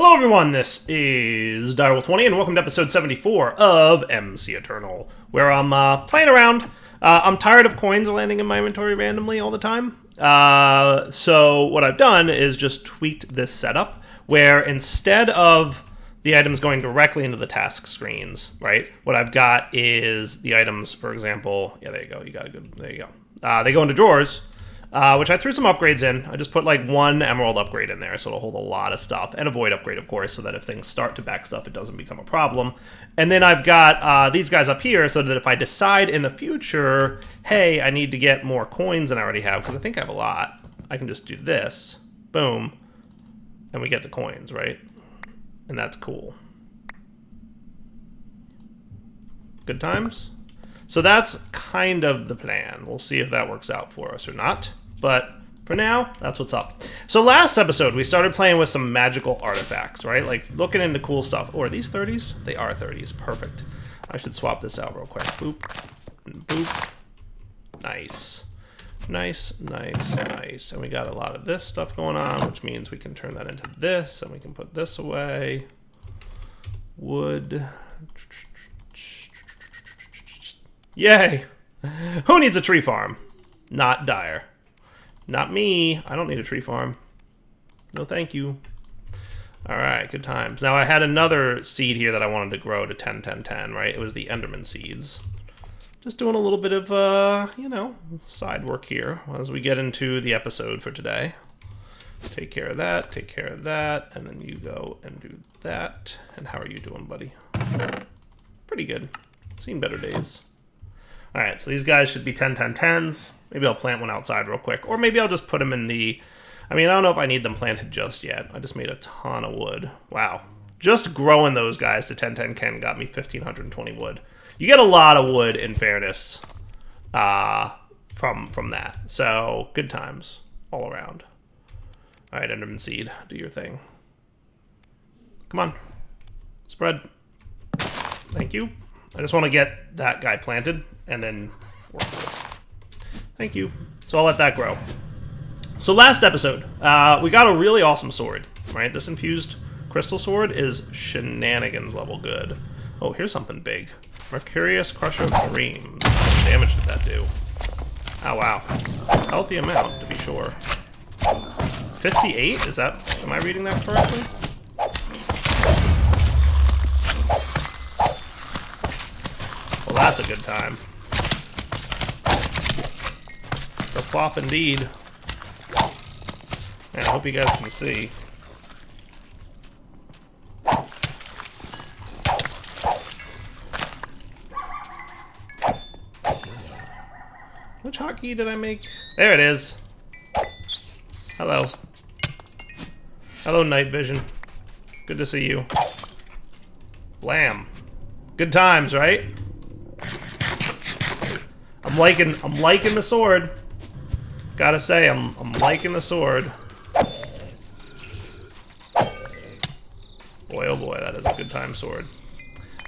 Hello everyone, this is Direwolf20 and welcome to episode 74 of MCEternal, where I'm playing around. I'm tired of coins landing in my inventory randomly all the time. So what I've done is just tweaked this setup, where instead of the items going directly into the task screens, right, what I've got is the items, for example, yeah, there you go, there you go. They go into drawers. Which I threw some upgrades in. I just put like one emerald upgrade in there, so it'll hold a lot of stuff. And a void upgrade, of course, so that if things start to back stuff, it doesn't become a problem. And then I've got these guys up here, so that if I decide in the future, hey, I need to get more coins than I already have, because I think I have a lot, I can just do this. Boom. And we get the coins, right? And that's cool. Good times? So that's kind of the plan. We'll see if that works out for us or not. But for now, that's what's up. So last episode, we started playing with some magical artifacts, right? Like looking into cool stuff. Oh, are these 30s? They are 30s. Perfect. I should swap this out real quick. Boop. And boop. Nice. Nice, nice, nice. And we got a lot of this stuff going on, which means we can turn that into this, and we can put this away. Wood. Yay! Who needs a tree farm? Not Dire. Not me. I don't need a tree farm. No thank you. Alright, good times. Now I had another seed here that I wanted to grow to 10, 10, 10, right? It was the Enderman seeds. Just doing a little bit of, you know, side work here as we get into the episode for today. Take care of that, and then you go and do that. And how are you doing, buddy? Pretty good. Seen better days. Alright, so these guys should be 10, 10, 10s. Maybe I'll plant one outside real quick. Or maybe I'll just put them in the... I mean, I don't know if I need them planted just yet. I just made a ton of wood. Wow. Just growing those guys to 10, 10, 10 got me 1,520 wood. You get a lot of wood, in fairness, from that. So, good times all around. Alright, Enderman Seed, do your thing. Come on. Spread. Thank you. I just want to get that guy planted, and then work with it. Thank you. So I'll let that grow. So last episode, we got a really awesome sword, right? This infused crystal sword is shenanigans level good. Oh, here's something big. Mercurius Crusher of Dreams. How much damage did that do? Oh, wow. Healthy amount, to be sure. 58? Is that... Am I reading that correctly? Well, that's a good time. The plop indeed. And I hope you guys can see. Which hotkey did I make? There it is. Hello. Hello, night vision. Good to see you. Blam. Good times, right? I'm liking the sword. Gotta say, I'm liking the sword. Boy, oh boy, that is a good time sword.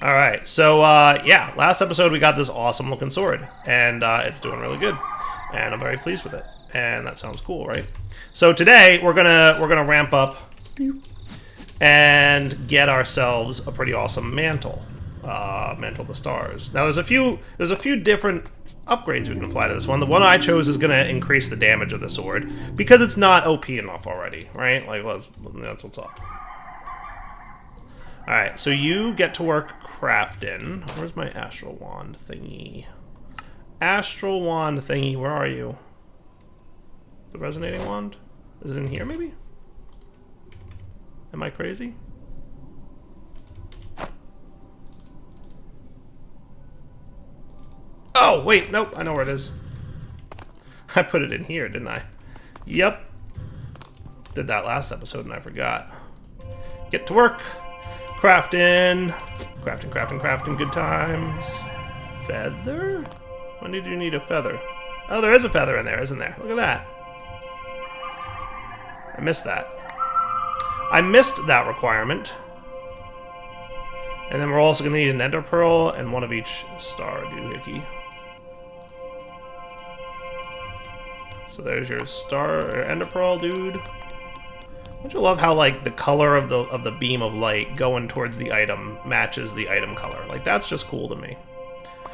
Alright, so, yeah, last episode we got this awesome looking sword, and it's doing really good, and I'm very pleased with it, and that sounds cool, right? So today, we're gonna ramp up and get ourselves a pretty awesome mantle, Mantle of the Stars. Now, there's a few different upgrades we can apply to this one. The one I chose is gonna increase the damage of the sword, because it's not OP enough already, right? Like, that's what's up. Alright, so you get to work crafting. Where's my astral wand thingy? Astral wand thingy, where are you? The resonating wand? Is it in here, maybe? Am I crazy? Oh, wait, nope, I know where it is. I put it in here, didn't I? Yep. Did that last episode and I forgot. Get to work. Crafting. Crafting, good times. Feather? When did you need a feather? Oh, there is a feather in there, isn't there? Look at that. I missed that. I missed that requirement. And then we're also going to need an ender pearl and one of each star doohickey. So there's your star or ender pearl, dude. Don't you love how like the color of the beam of light going towards the item matches the item color? Like that's just cool to me.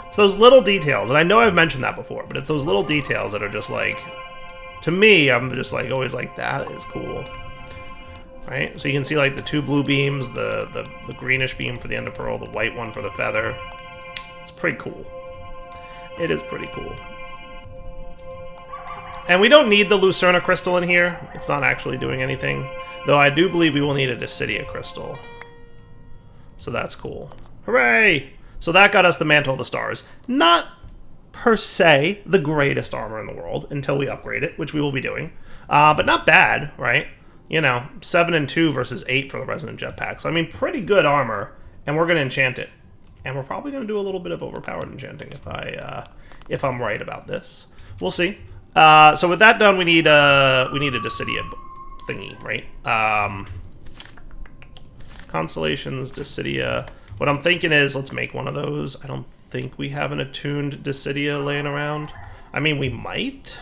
It's those little details, and I know I've mentioned that before, but it's those little details that are just like, to me, I'm just like always like, that is cool. Right? So you can see like the two blue beams, the greenish beam for the ender pearl, the white one for the feather. It's pretty cool. It is pretty cool. And we don't need the Lucerna crystal in here. It's not actually doing anything. Though I do believe we will need a Dissidia crystal. So that's cool. Hooray! So that got us the Mantle of the Stars. Not per se the greatest armor in the world until we upgrade it, which we will be doing. But not bad, right? You know, 7 and 2 versus 8 for the Resonant Jetpack. So I mean, pretty good armor, and we're going to enchant it. And we're probably going to do a little bit of overpowered enchanting if I'm right about this. We'll see. So with that done, we need a Dissidia thingy, right? Constellations, Dissidia. What I'm thinking is, let's make one of those. I don't think we have an attuned Dissidia laying around. I mean, we might.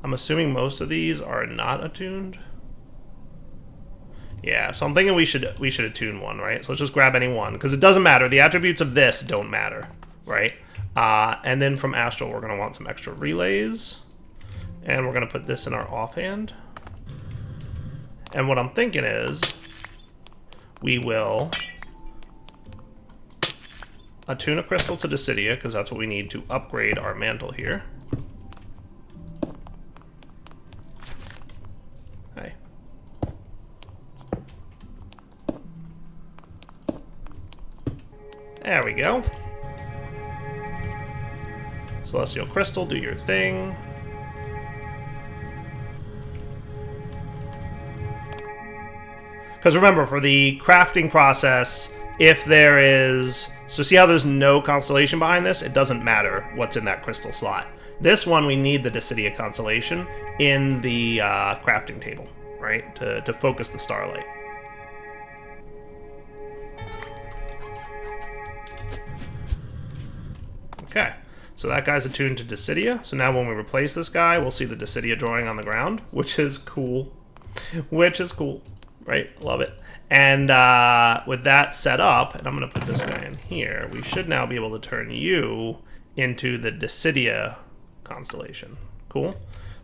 I'm assuming most of these are not attuned. Yeah, so I'm thinking we should attune one, right? So let's just grab any one, because it doesn't matter. The attributes of this don't matter, right? And then from Astral, we're going to want some extra relays. And we're going to put this in our offhand. And what I'm thinking is, we will attune a crystal to Dissidia, because that's what we need to upgrade our mantle here. Hey. There we go. Celestial Crystal, do your thing. Because remember, for the crafting process, if there is... So see how there's no constellation behind this? It doesn't matter what's in that crystal slot. This one, we need the Dissidia constellation in the crafting table, right? To focus the starlight. Okay. So that guy's attuned to Dissidia. So now when we replace this guy, we'll see the Dissidia drawing on the ground, which is cool. Which is cool, right? Love it. And with that set up, and I'm going to put this guy in here, we should now be able to turn you into the Dissidia constellation. Cool.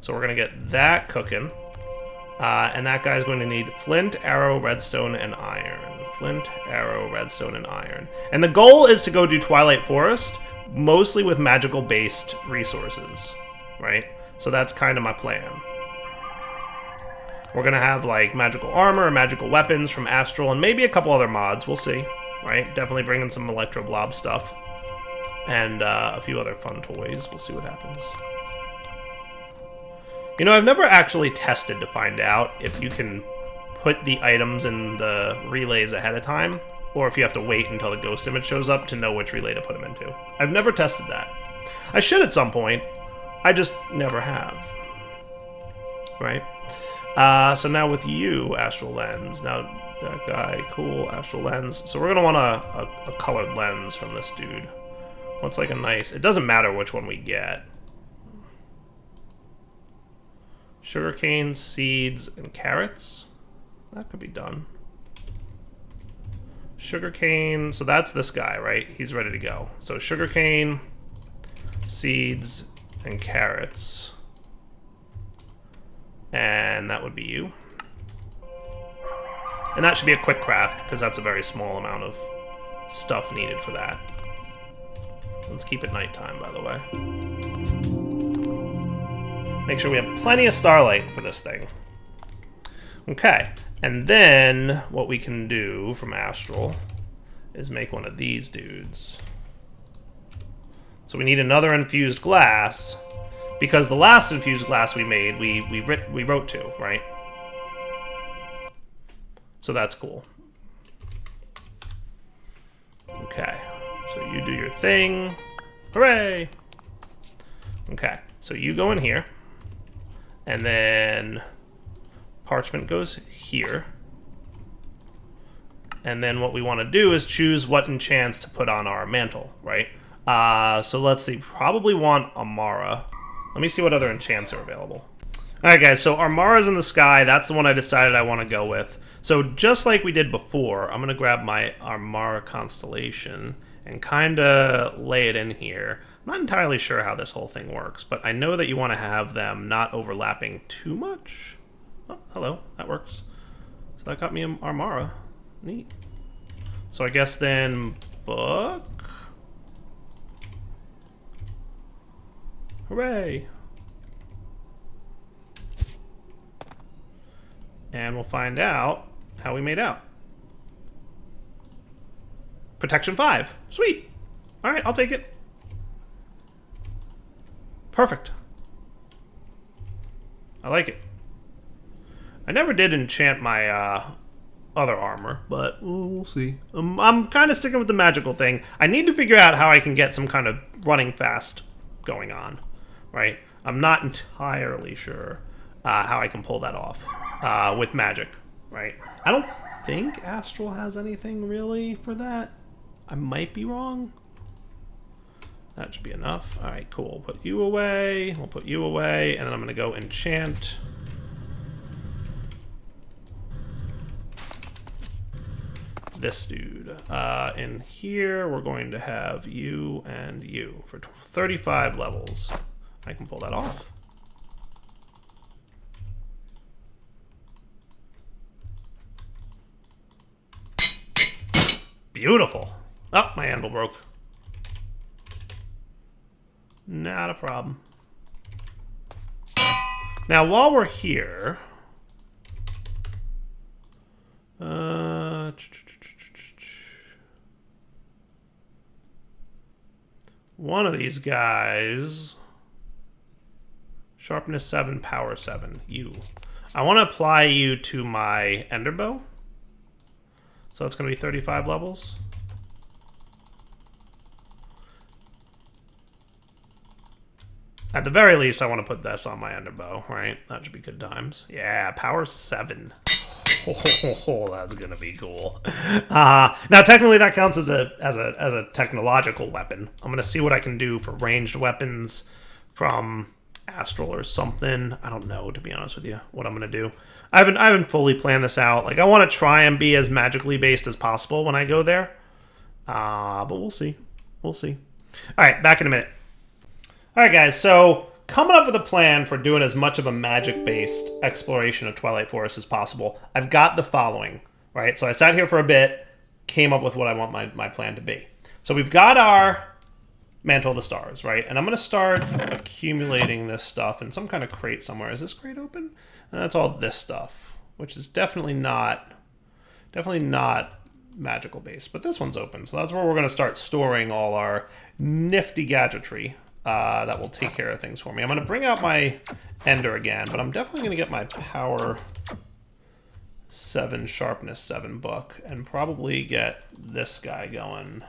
So we're going to get that cooking. And that guy's going to need flint, arrow, redstone, and iron. Flint, arrow, redstone, and iron. And the goal is to go do Twilight Forest, mostly with magical-based resources, right? So that's kind of my plan. We're going to have, like, magical armor and magical weapons from Astral, and maybe a couple other mods. We'll see, right? Definitely bringing some Electro Blob stuff. And a few other fun toys. We'll see what happens. You know, I've never actually tested to find out if you can put the items in the relays ahead of time, or if you have to wait until the ghost image shows up to know which relay to put them into. I've never tested that. I should at some point. I just never have. Right? So now with you, Astral Lens. Now, that guy, cool, Astral Lens. So we're going to want a colored lens from this dude. What's like a nice... It doesn't matter which one we get. Sugarcane, seeds, and carrots. That could be done. Sugarcane, so that's this guy, right? He's ready to go. So sugarcane, seeds, and carrots. And that would be you. And that should be a quick craft, because that's a very small amount of stuff needed for that. Let's keep it nighttime, by the way. Make sure we have plenty of starlight for this thing. Okay. And then what we can do from Astral is make one of these dudes. So we need another infused glass, because the last infused glass we made, we wrote to, right? So that's cool. Okay, so you do your thing. Hooray! Okay, so you go in here, and then parchment goes here. And then what we want to do is choose what enchants to put on our mantle, right? So let's see, probably want Amara. Let me see what other enchants are available. Alright guys, so Armara's in the sky. That's the one I decided I want to go with. So just like we did before, I'm going to grab my Armara constellation and kind of lay it in here. I'm not entirely sure how this whole thing works, but I know that you want to have them not overlapping too much. Oh, hello. That works. So that got me an Armara. Neat. So I guess then book. Hooray. And we'll find out how we made out. Protection 5. Sweet. All right, I'll take it. Perfect. I like it. I never did enchant my other armor, but we'll see. I'm kind of sticking with the magical thing. I need to figure out how I can get some kind of running fast going on, right? I'm not entirely sure how I can pull that off with magic, right? I don't think Astral has anything really for that. I might be wrong. That should be enough. All right, cool. Put you away. We'll put you away, and then I'm going to go enchant this dude. In here, we're going to have you and you for 35 levels. I can pull that off. Beautiful. Oh, my anvil broke. Not a problem. Now, while we're here, one of these guys, sharpness 7, power 7, you. I want to apply you to my ender bow. So it's going to be 35 levels. At the very least, I want to put this on my ender bow, right? That should be good times. Yeah, power 7. Oh, that's gonna be cool. Now, technically, that counts as a technological weapon. I'm gonna see what I can do for ranged weapons from Astral or something. I don't know, to be honest with you, what I'm gonna do. I haven't fully planned this out. Like, I want to try and be as magically based as possible when I go there. But we'll see. We'll see. All right, back in a minute. All right, guys. So coming up with a plan for doing as much of a magic-based exploration of Twilight Forest as possible, I've got the following, right? So I sat here for a bit, came up with what I want my plan to be. So we've got our Mantle of the Stars, right? And I'm going to start accumulating this stuff in some kind of crate somewhere. Is this crate open? And that's all this stuff, which is definitely not magical based, but this one's open. So that's where we're going to start storing all our nifty gadgetry. That will take care of things for me. I'm going to bring out my Ender again, but I'm definitely going to get my Power 7, Sharpness 7 book, and probably get this guy going. I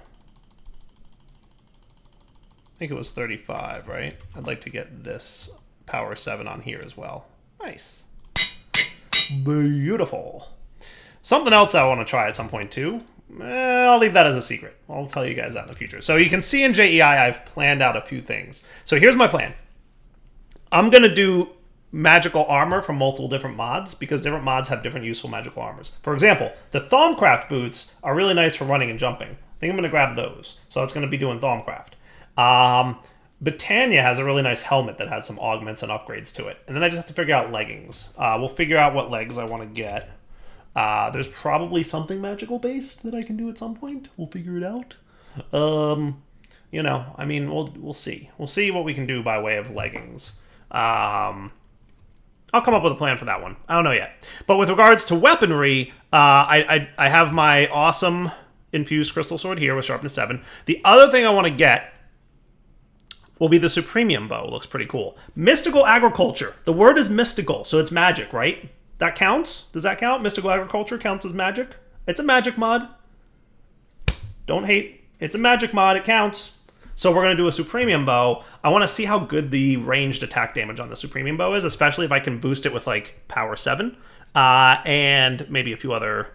think it was 35, right? I'd like to get this Power 7 on here as well. Nice. Beautiful. Something else I want to try at some point too. I'll leave that as a secret. I'll tell you guys that in the future. So you can see in JEI I've planned out a few things. So here's my plan. I'm going to do magical armor from multiple different mods because different mods have different useful magical armors. For example, the Thaumcraft boots are really nice for running and jumping. I think I'm going to grab those. So it's going to be doing Thaumcraft. Britannia has a really nice helmet that has some augments and upgrades to it. And then I just have to figure out leggings. We'll figure out what legs I want to get. There's probably something magical based that I can do at some point. We'll figure it out. You know, I mean, we'll see. We'll see what we can do by way of leggings. I'll come up with a plan for that one. I don't know yet. But with regards to weaponry, I have my awesome infused crystal sword here with sharpness 7. The other thing I want to get will be the Supremium bow. Looks pretty cool. Mystical agriculture. The word is mystical, so it's magic, right? That counts? Does that count? Mystical agriculture counts as magic? It's a magic mod. Don't hate. It's a magic mod. It counts. So we're going to do a Supremium bow. I want to see how good the ranged attack damage on the Supremium bow is, especially if I can boost it with, like, Power 7. And maybe a few other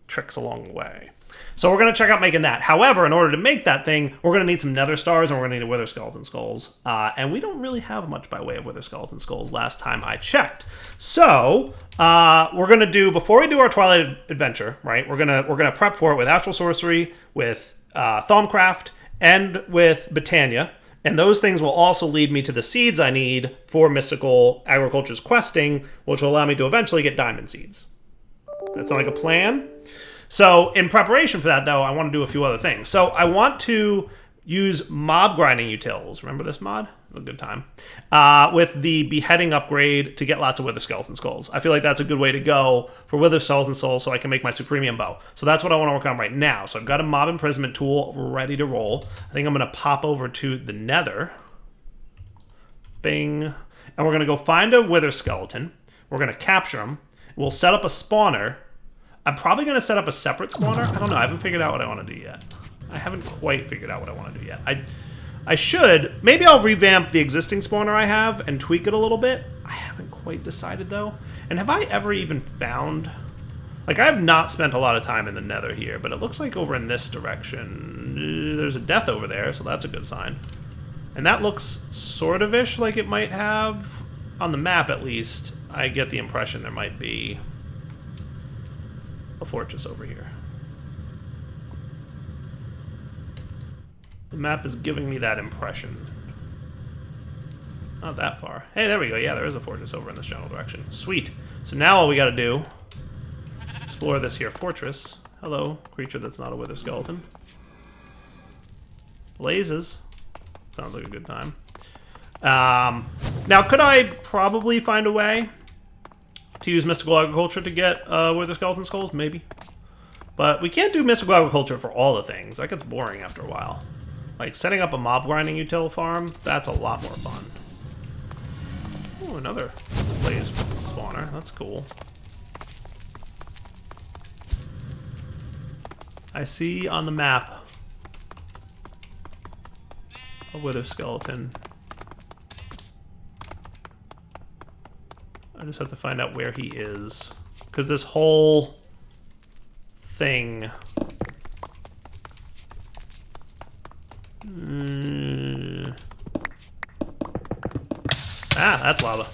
tricks along the way. So we're going to check out making that. However, in order to make that thing, we're going to need some nether stars and we're going to need a wither skeleton skulls. And we don't really have much by way of wither skeleton skulls last time I checked. So we're going to do, before we do our Twilight adventure, right, we're gonna prep for it with Astral Sorcery, with Thaumcraft, and with Botania. And those things will also lead me to the seeds I need for Mystical Agriculture's questing, which will allow me to eventually get diamond seeds. That sound like a plan? So in preparation for that, though, I want to do a few other things. So I want to use mob grinding utils. Remember this mod? It was a good time. With the beheading upgrade to get lots of wither skeleton skulls. I feel like that's a good way to go for wither skeleton skulls so I can make my supremium bow. So that's what I want to work on right now. So I've got a mob imprisonment tool ready to roll. I think I'm going to pop over to the nether. Bing. And we're going to go find a wither skeleton. We're going to capture him. We'll set up a spawner. I'm probably going to set up a separate spawner. I don't know. I haven't figured out what I want to do yet. I haven't quite figured out what I want to do yet. I should. Maybe I'll revamp the existing spawner I have and tweak it a little bit. I haven't quite decided, though. And have I ever even found... Like, I have not spent a lot of time in the nether here, but it looks like over in this direction, there's a death over there, so that's a good sign. And that looks sort of-ish like it might have, on the map at least. I get the impression there might be a fortress over here. The map is giving me that impression. Not that far. Hey, there we go. Yeah, there is a fortress over in this general direction. Sweet. So now all we gotta do, explore this here fortress. Hello, creature that's not a wither skeleton. Blazes. Sounds like a good time. Now, could I probably find a way to use Mystical Agriculture to get wither skeleton skulls? Maybe. But we can't do Mystical Agriculture for all the things. That gets boring after a while. Like, setting up a mob grinding util farm, that's a lot more fun. Ooh, another blaze spawner. That's cool. I see on the map a wither skeleton. I just have to find out where he is. Because this whole thing... Ah, that's lava.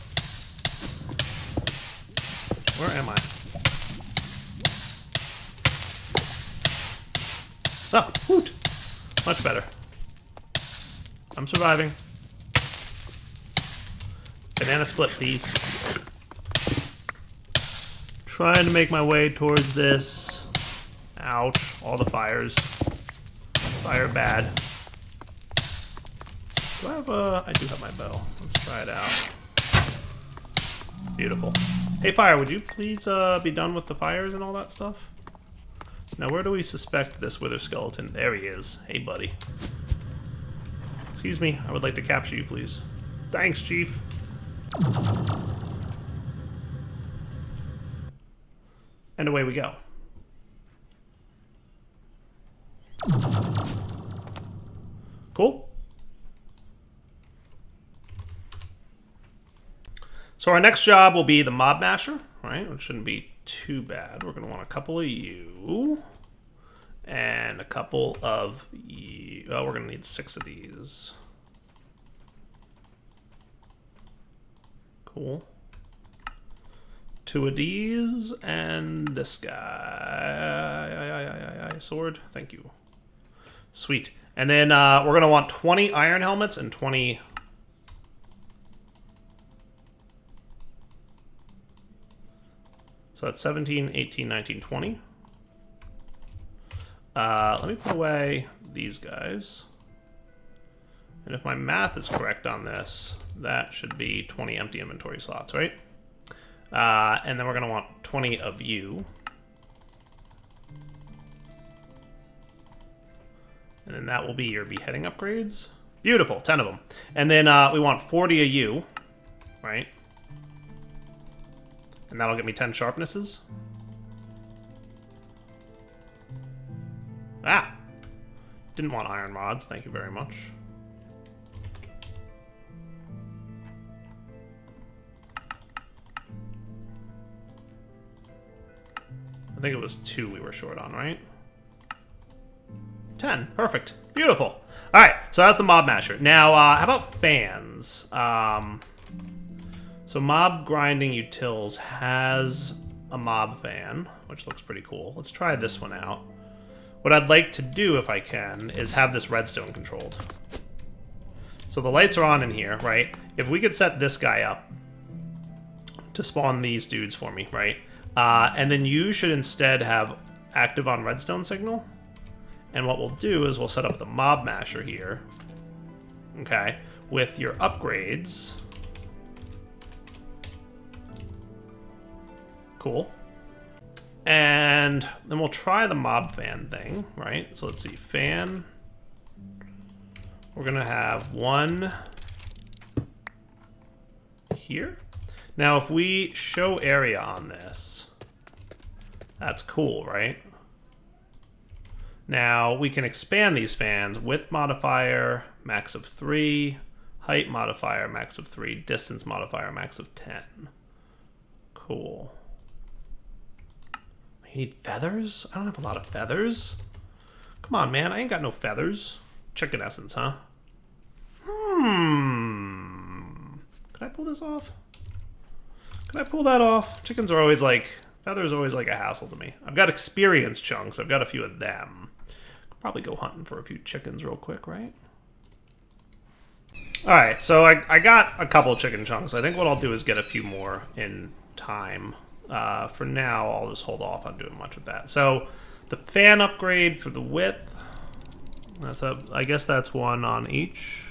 Where am I? Oh, woot! Much better. I'm surviving. Banana split, please. Trying to make my way towards this. Ouch. All the fires. Fire bad. Do I have a... I do have my bow. Let's try it out. Beautiful. Hey, fire, would you please be done with the fires and all that stuff? Now, where do we suspect this wither skeleton? There he is. Hey, buddy. Excuse me. I would like to capture you, please. Thanks, Chief. And away we go. Cool. So our next job will be the mob masher, right? Which shouldn't be too bad. We're going to want a couple of you. And a couple of you. Oh, we're going to need 6 of these. Cool. 2 of these. And this guy. Sword. Thank you. Sweet. And then we're going to want 20 iron helmets and 20... So that's 17, 18, 19, 20. Let me put away these guys. And if my math is correct on this, that should be 20 empty inventory slots, right? And then we're going to want 20 of you. And then that will be your beheading upgrades. Beautiful, 10 of them. And then we want 40 of you, right? And that'll get me 10 sharpnesses. Ah! Didn't want iron mods, thank you very much. think it was 2 we were short on, right? 10. Perfect. Beautiful. All right, so that's the Mob Masher. Now, how about fans? So Mob Grinding Utils has a mob fan, which looks pretty cool. Let's try this one out. What I'd like to do, if I can, is have this redstone controlled. So the lights are on in here, right? If we could set this guy up to spawn these dudes for me, right? And then you should instead have active on redstone signal. And what we'll do is we'll set up the Mob Masher here, okay, with your upgrades. Cool. And then we'll try the mob fan thing, right? So let's see, fan. We're gonna have one here. Now, if we show area on this, that's cool, right? Now, we can expand these fans. Width modifier, max of 3. Height modifier, max of 3. Distance modifier, max of 10. Cool. You need feathers? I don't have a lot of feathers. Come on, man. I ain't got no feathers. Chicken essence, huh? Can I pull this off? Can I pull that off? Chickens are always like... Feathers are always like a hassle to me. I've got experience chunks. I've got a few of them. Probably go hunting for a few chickens real quick, right? Alright, so I got a couple chicken chunks. I think what I'll do is get a few more in time. For now, I'll just hold off on doing much with that. So, the fan upgrade for the width. That's a, I guess that's one on each.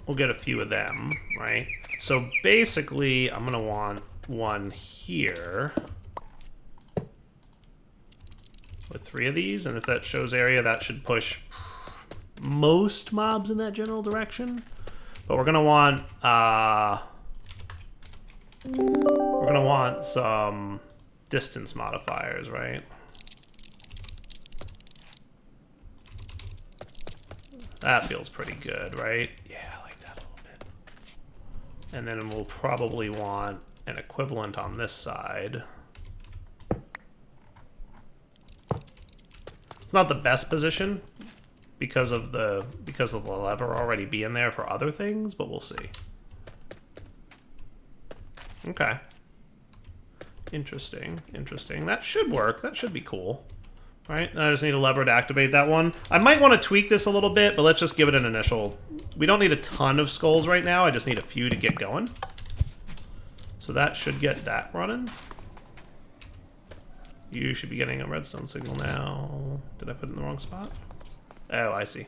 We'll get a few of them, right? So basically, I'm gonna want one here with 3 of these, and if that shows area, that should push most mobs in that general direction. But we're gonna want some distance modifiers, right? That feels pretty good, right? Yeah, I like that a little bit. And then we'll probably want an equivalent on this side. It's not the best position because of the lever already being there for other things, but we'll see. Okay. Interesting, interesting. That should work. That should be cool. Right, I just need a lever to activate that one. I might want to tweak this a little bit, but let's just give it an initial... We don't need a ton of skulls right now. I just need a few to get going. So that should get that running. You should be getting a redstone signal now. Did I put it in the wrong spot? Oh, I see.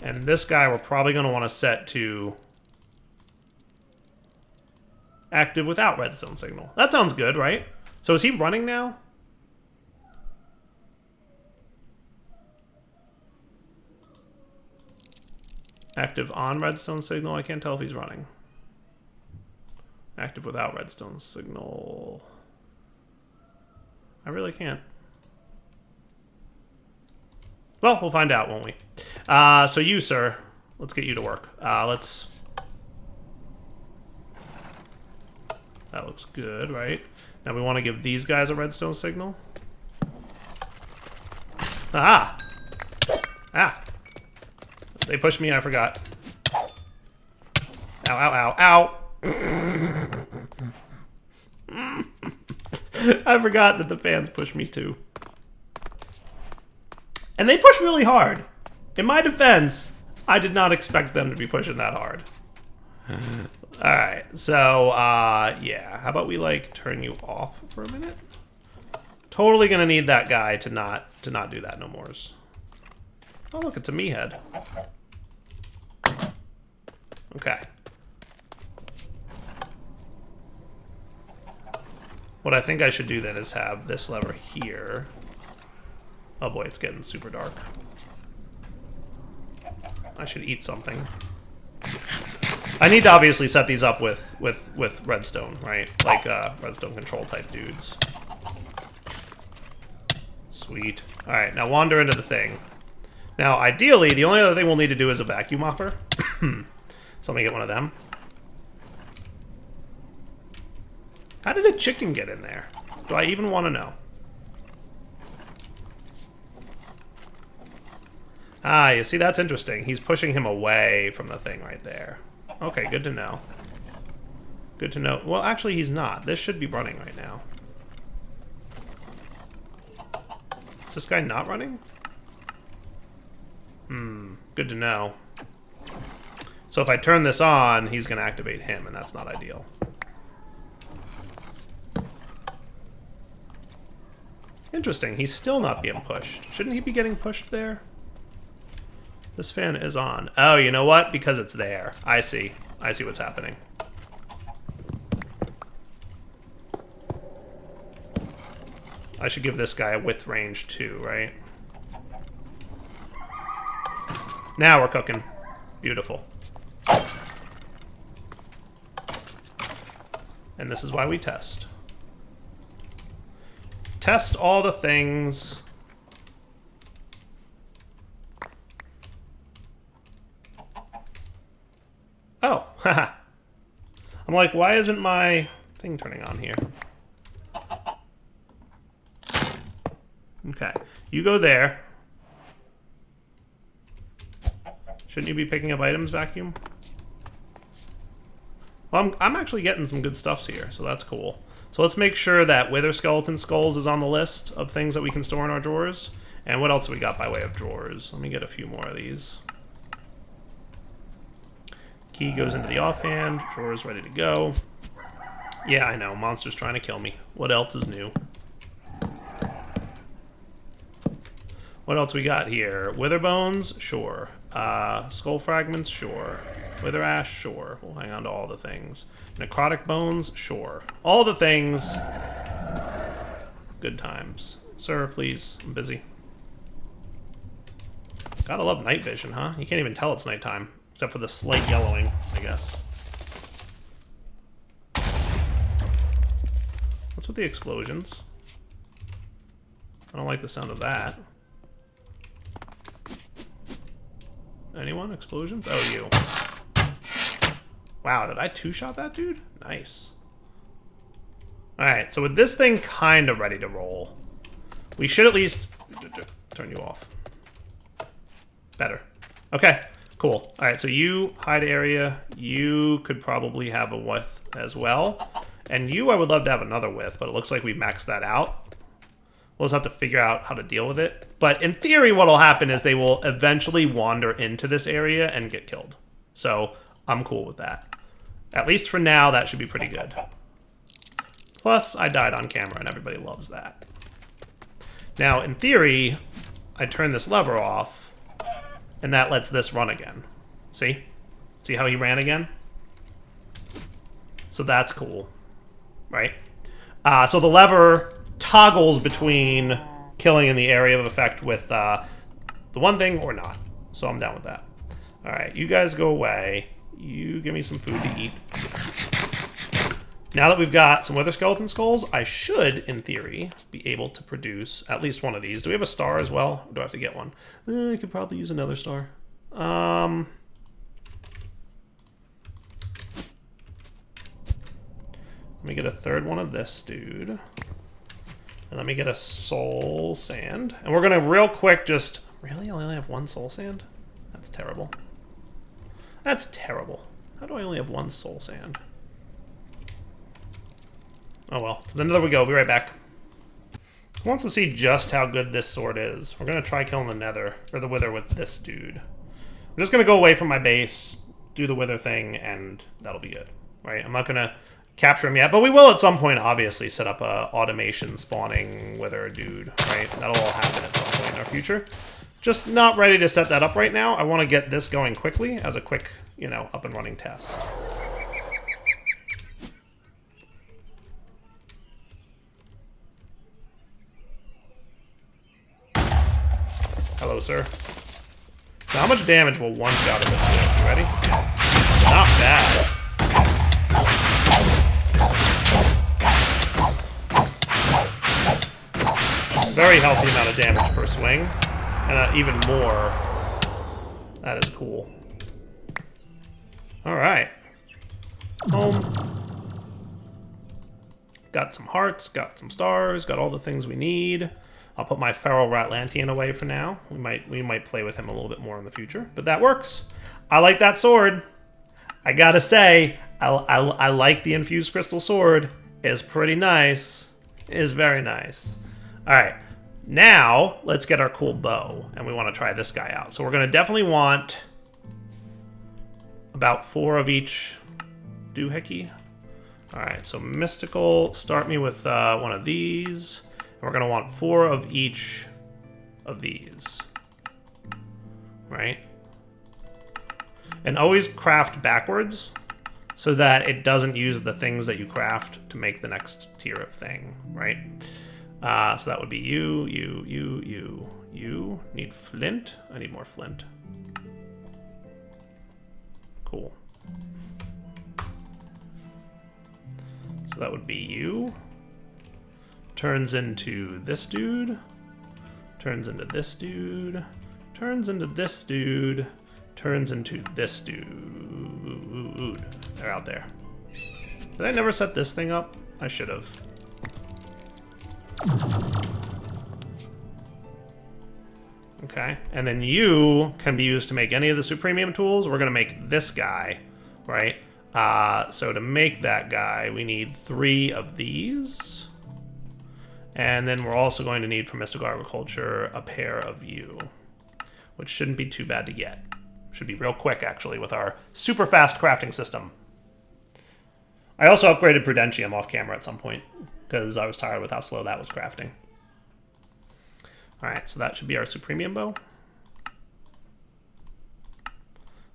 And this guy we're probably going to want to set to... active without redstone signal. That sounds good, right? So is he running now? Active on redstone signal. I can't tell if he's running. Active without redstone signal. I really can't. Well, we'll find out, won't we? So you, sir, let's get you to work. That looks good, right? Now we want to give these guys a redstone signal. Ah! Ah! They pushed me, I forgot. Ow, ow, ow, ow! I forgot that the fans pushed me too. And they push really hard. In my defense, I did not expect them to be pushing that hard. Alright, so, yeah. How about we, like, turn you off for a minute? Totally gonna need that guy to not do that no mores. Oh, look, it's a me head. Okay. What I think I should do then is have this lever here. Oh boy, it's getting super dark. I should eat something. I need to obviously set these up with redstone, right? Like redstone control type dudes. Sweet. All right, now wander into the thing. Now, ideally, the only other thing we'll need to do is a vacuum hopper. So So let me get one of them. How did a chicken get in there? Do I even want to know? Ah, you see, that's interesting. He's pushing him away from the thing right there. Okay, good to know. Good to know. Well, actually, he's not. This should be running right now. Is this guy not running? Good to know. So if I turn this on, he's going to activate him, and that's not ideal. Interesting. He's still not being pushed. Shouldn't he be getting pushed there? This fan is on. Oh, you know what? Because it's there. I see. I see what's happening. I should give this guy a width range too, right? Now we're cooking. Beautiful. And this is why we test. Test all the things. Oh, haha. I'm like, why isn't my thing turning on here? Okay, you go there. Shouldn't you be picking up items, vacuum? Well, I'm actually getting some good stuffs here, so that's cool. So let's make sure that Wither Skeleton Skulls is on the list of things that we can store in our drawers. And what else have we got by way of drawers? Let me get a few more of these. Key goes into the offhand. Drawers ready to go. Yeah, I know. Monster's trying to kill me. What else is new? What else we got here? Wither Bones? Sure. Skull Fragments? Sure. Wither Ash? Sure. We'll hang on to all the things. Necrotic Bones? Sure. All the things. Good times. Sir, please. I'm busy. Gotta love night vision, huh? You can't even tell it's nighttime. Except for the slight yellowing, I guess. What's with the explosions? I don't like the sound of that. Anyone? Explosions? Oh, you. Wow, did I two-shot that dude? Nice. Alright, so with this thing kind of ready to roll, we should at least turn you off. Better. Okay, cool. Alright, so you, hide area, you could probably have a width as well. And you, I would love to have another width, but it looks like we maxed that out. We'll just have to figure out how to deal with it. But in theory, what will happen is they will eventually wander into this area and get killed. So I'm cool with that. At least for now, that should be pretty good. Plus, I died on camera, and everybody loves that. Now, in theory, I turn this lever off, and that lets this run again. See? See how he ran again? So that's cool, right? So the lever toggles between killing in the area of effect with the one thing or not. So I'm down with that. All right, you guys go away. You give me some food to eat. Now that we've got some Wither Skeleton Skulls, I should, in theory, be able to produce at least one of these. Do we have a star as well? Or do I have to get one? I could probably use another star. Let me get a third one of this dude. And let me get a soul sand. And we're going to real quick just... Really? I only have one soul sand? That's terrible. That's terrible. How do I only have one soul sand? Oh well. Then there we go. Be right back. Who wants to see just how good this sword is? We're going to try killing the nether, or the wither with this dude. I'm just going to go away from my base, do the wither thing, and that'll be good. Right? I'm not going to capture him yet, but we will at some point obviously set up a automation spawning wither dude, right? That'll all happen at some point in our future. Just not ready to set that up right now. I want to get this going quickly as a quick, you know, up and running test. Hello, sir. So how much damage will one shot of this do? You ready? Not bad. Very healthy amount of damage per swing. And even more. That is cool. All right. Home. Got some hearts, got some stars, got all the things we need. I'll put my Feral Ratlantean away for now. We might play with him a little bit more in the future, but that works. I like that sword. I gotta say, I like the Infused Crystal Sword. It's pretty nice. It is very nice. All right, now let's get our cool bow, and we want to try this guy out. So we're gonna definitely want about 4 of each doohickey. All right, so mystical, start me with one of these. And we're gonna want 4 of each of these, right? And always craft backwards so that it doesn't use the things that you craft to make the next tier of thing, right? So that would be you. Need flint? I need more flint. Cool. So that would be you. Turns into this dude. Turns into this dude. Turns into this dude. Turns into this dude. They're out there. Did I never set this thing up? I should have. Okay, and then you can be used to make any of the Supremium tools. We're gonna make this guy, right? So to make that guy, we need 3 of these. And then we're also going to need for Mystical Agriculture a pair of you, which shouldn't be too bad to get. Should be real quick, actually, with our super fast crafting system. I also upgraded Prudentium off camera at some point, because I was tired with how slow that was crafting. Alright, so that should be our Supremium bow.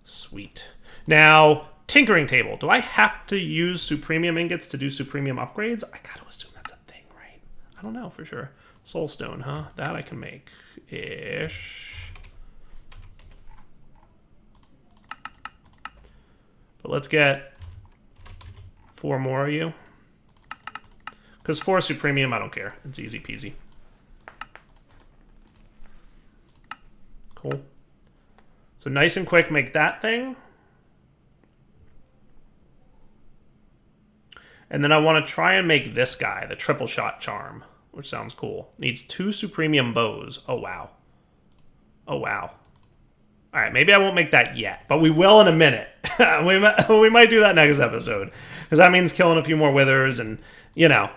Sweet. Now, tinkering table. Do I have to use Supremium ingots to do Supremium upgrades? I gotta assume that's a thing, right? I don't know for sure. Soulstone, huh? That I can make. Ish. But let's get 4 more of you. Because 4 Supremium, I don't care. It's easy peasy. Cool. So nice and quick, make that thing. And then I want to try and make this guy, the triple shot charm, which sounds cool. Needs 2 Supremium bows. Oh, wow. Oh, wow. All right, maybe I won't make that yet, but we will in a minute. we might do that next episode, because that means killing a few more withers and, you know,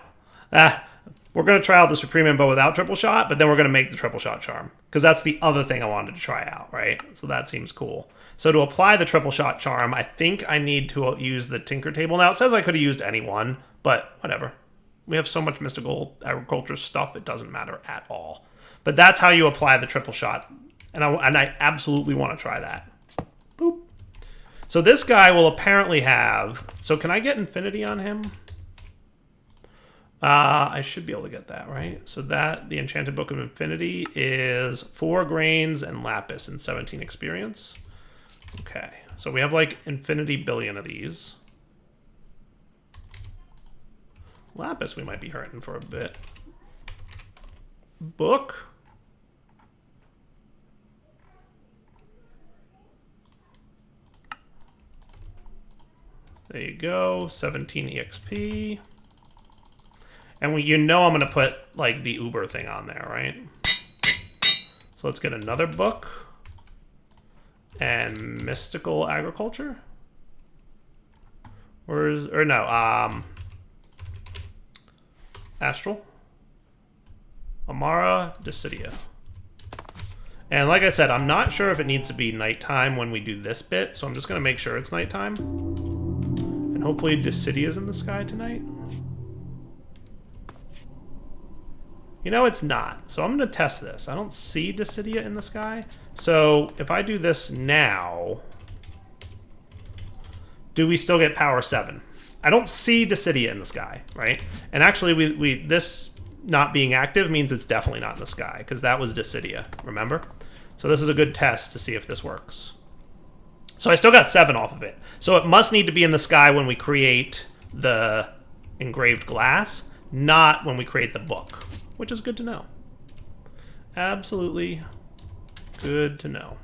we're going to try out the Supremium bow without triple shot, but then we're going to make the triple shot charm, because that's the other thing I wanted to try out, right? So that seems cool. So to apply the triple shot charm, I think I need to use the tinker table. Now, it says I could have used any one, but whatever. We have so much mystical agriculture stuff, it doesn't matter at all. But that's how you apply the triple shot, and I absolutely want to try that. Boop. So this guy will apparently have... So can I get infinity on him? I should be able to get that, right? So that, the Enchanted Book of Infinity, is 4 grains and lapis and 17 experience. Okay, so we have like infinity billion of these. Lapis we might be hurting for a bit. Book. There you go, 17 EXP. And you know I'm going to put, like, the Uber thing on there, right? So let's get another book. And Mystical Agriculture? Astral. Amara Dissidia. And like I said, I'm not sure if it needs to be nighttime when we do this bit, so I'm just going to make sure it's nighttime. And hopefully Dissidia's in the sky tonight. You know, it's not. So I'm going to test this. I don't see Dissidia in the sky. So if I do this now, do we still get power 7? I don't see Dissidia in the sky, right? And actually, this not being active means it's definitely not in the sky, because that was Dissidia, remember? So this is a good test to see if this works. So I still got 7 off of it. So it must need to be in the sky when we create the engraved glass, not when we create the book. Which is good to know. Absolutely good to know.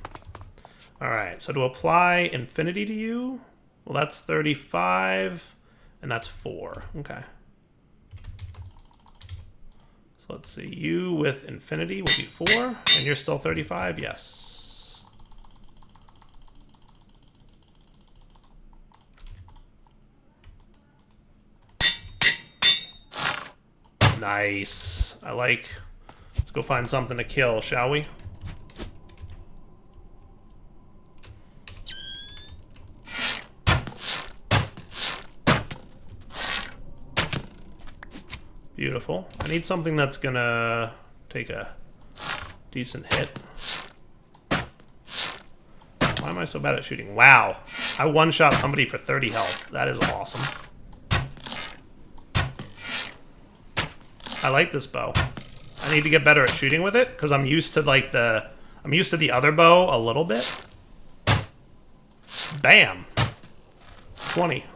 All right, so to apply infinity to you, Well, that's 35, and that's 4. Okay. So let's see. You with infinity will be 4, and you're still 35? Yes. Nice. I like... Let's go find something to kill, shall we? Beautiful. I need something that's gonna take a decent hit. Why am I so bad at shooting? Wow. I one-shot somebody for 30 health. That is awesome. I like this bow. I need to get better at shooting with it because I'm used to like I'm used to the other bow a little bit. Bam. 20.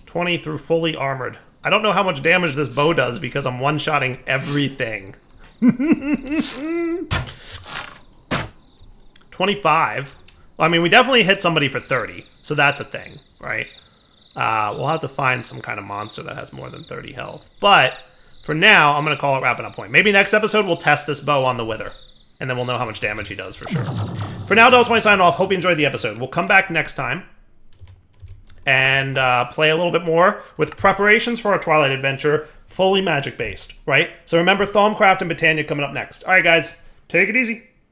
20 through fully armored. I don't know how much damage this bow does because I'm one-shotting everything. 25. Well, I mean, we definitely hit somebody for 30, so that's a thing, right? We'll have to find some kind of monster that has more than 30 health. But for now, I'm going to call it wrapping up point. Maybe next episode we'll test this bow on the Wither, and then we'll know how much damage he does for sure. For now, Adults, when I sign off, hope you enjoyed the episode. We'll come back next time and play a little bit more with preparations for our Twilight adventure, fully magic-based, right? So remember, Thaumcraft and Botania coming up next. All right, guys, take it easy.